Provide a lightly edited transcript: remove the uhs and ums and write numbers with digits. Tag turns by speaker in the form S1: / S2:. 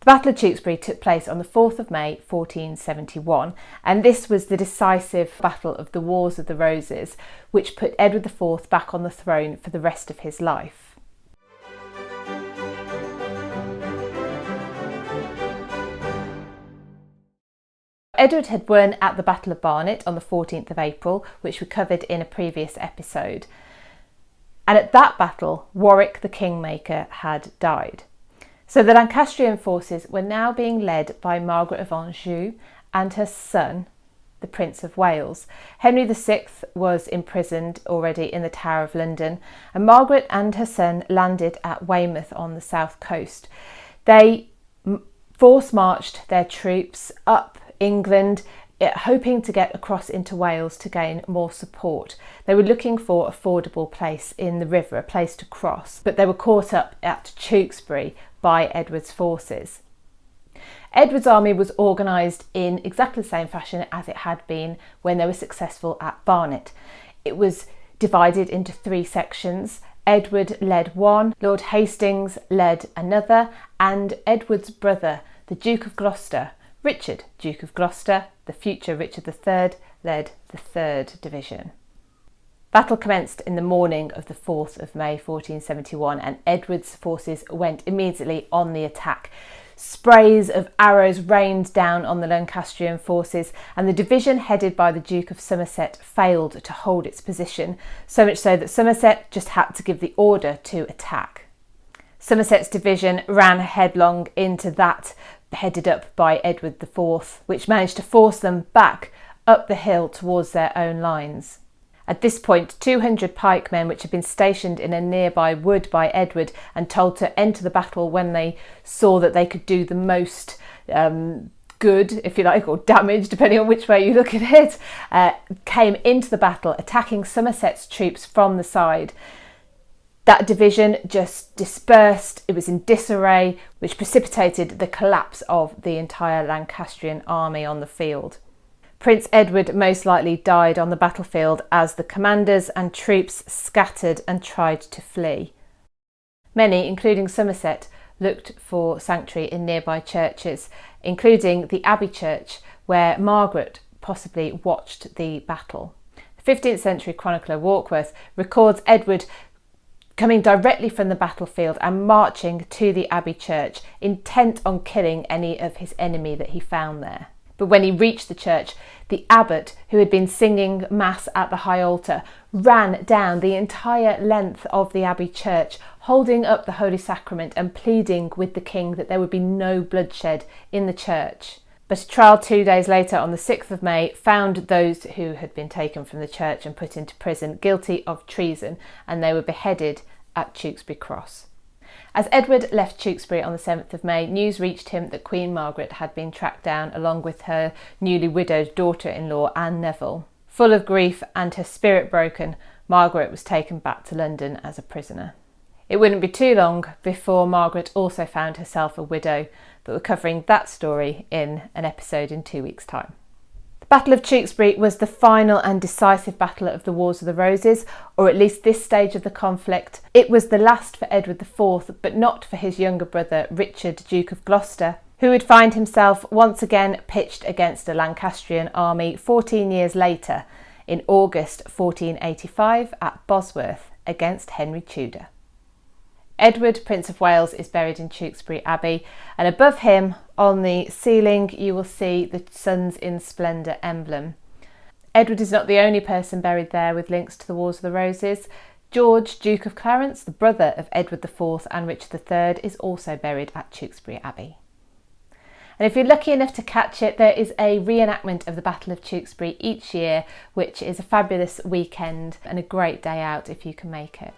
S1: The Battle of Tewkesbury took place on the 4th of May 1471, and this was the decisive battle of the Wars of the Roses, which put Edward IV back on the throne for the rest of his life. Edward had won at the Battle of Barnet on the 14th of April, which we covered in a previous episode. And at that battle, Warwick the Kingmaker had died. So the Lancastrian forces were now being led by Margaret of Anjou and her son, the Prince of Wales. Henry VI was imprisoned already in the Tower of London, and Margaret and her son landed at Weymouth on the south coast. They force-marched their troops up England, hoping to get across into Wales to gain more support. They were looking for a fordable place in the river, a place to cross, but they were caught up at Tewkesbury by Edward's forces. Edward's army was organised in exactly the same fashion as it had been when they were successful at Barnet. It was divided into 3 sections. Edward led one, Lord Hastings led another, and Edward's brother, the Duke of Gloucester, Richard, Duke of Gloucester, the future Richard III, led the 3rd Division. Battle commenced in the morning of the 4th of May 1471, and Edward's forces went immediately on the attack. Sprays of arrows rained down on the Lancastrian forces, and the division headed by the Duke of Somerset failed to hold its position, so much so that Somerset just had to give the order to attack. Somerset's division ran headlong into that headed up by Edward IV, which managed to force them back up the hill towards their own lines. At this point, 200 pikemen, which had been stationed in a nearby wood by Edward and told to enter the battle when they saw that they could do the most good, if you like, or damage, depending on which way you look at it, came into the battle, attacking Somerset's troops from the side. That division just dispersed. It was in disarray, which precipitated the collapse of the entire Lancastrian army on the field. Prince Edward most likely died on the battlefield as the commanders and troops scattered and tried to flee. Many, including Somerset, looked for sanctuary in nearby churches, including the Abbey Church, where Margaret possibly watched the battle. The 15th century chronicler Warkworth records Edward coming directly from the battlefield and marching to the Abbey Church, intent on killing any of his enemy that he found there. But when he reached the church, the abbot, who had been singing mass at the high altar, ran down the entire length of the Abbey Church, holding up the Holy Sacrament and pleading with the king that there would be no bloodshed in the church. But a trial 2 days later, on the 6th of May, found those who had been taken from the church and put into prison guilty of treason, and they were beheaded at Tewkesbury Cross. As Edward left Tewkesbury on the 7th of May, news reached him that Queen Margaret had been tracked down along with her newly widowed daughter-in-law Anne Neville. Full of grief and her spirit broken, Margaret was taken back to London as a prisoner. It wouldn't be too long before Margaret also found herself a widow, but we're covering that story in an episode in 2 weeks' time. The Battle of Tewkesbury was the final and decisive battle of the Wars of the Roses, or at least this stage of the conflict. It was the last for Edward IV, but not for his younger brother Richard, Duke of Gloucester, who would find himself once again pitched against a Lancastrian army 14 years later, in August 1485 at Bosworth against Henry Tudor. Edward, Prince of Wales, is buried in Tewkesbury Abbey, and above him on the ceiling you will see the Sons in Splendour emblem. Edward is not the only person buried there with links to the Wars of the Roses. George, Duke of Clarence, the brother of Edward IV and Richard III, is also buried at Tewkesbury Abbey. And if you're lucky enough to catch it, there is a reenactment of the Battle of Tewkesbury each year, which is a fabulous weekend and a great day out if you can make it.